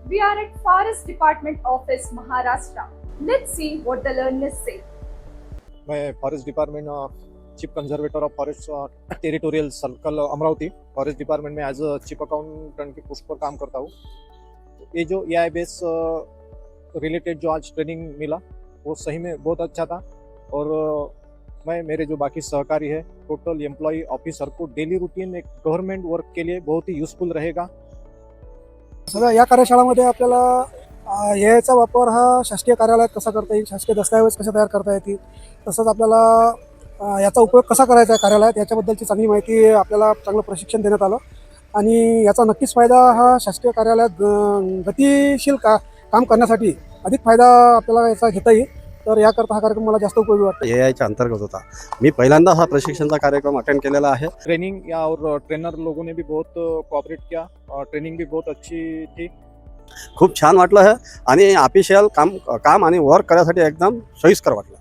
We are at Forest Department Office, Maharashtra. Let's see what the learners say. मैं forest department chief conservator of forest territorial circle Amravati forest department में as a chief accountant की post पर काम करता हूँ। ये जो AI base related जो आज ट्रेनिंग मिला वो सही में बहुत अच्छा था और मैं मेरे जो बाकी सहकारी है टोटल एम्प्लॉई ऑफिसर को डेली रूटीन एक गव्हर्नमेंट वर्क के लिए बहुत ही यूजफुल रहेगा। सध्या या कार्यशाळेमध्ये आपल्याला याचा वापर हा शासकीय कार्यालयात कसा करता येईल, शासकीय दस्तऐवज कसे तयार करता येतील, तसंच आपल्याला याचा उपयोग कसा करायचा आहे कार्यालयात याच्याबद्दलची चांगली माहिती आपल्याला चांगलं प्रशिक्षण देण्यात आलं आणि याचा नक्कीच फायदा हा शासकीय कार्यालयात गतिशील काम करण्यासाठी अधिक फायदा आपल्याला याचा घेता येईल। तर याकरता हा कार्यक्रम मला जास्त उपयोगी वाटतो। AIच्या अंतर्गत होता। मी पहिल्यांदा हा प्रशिक्षणचा कार्यक्रम अटेंड केलेला आहे। ट्रेनिंग या और ट्रेनर लोगों ने भी बहुत कोऑपरेट किया और ट्रेनिंग भी बहुत अच्छी थी। खूप छान वाटलं आहे आणि ऑफिशियल काम आणि वर्क करण्यासाठी एकदम सोयीस्कर वाटलं।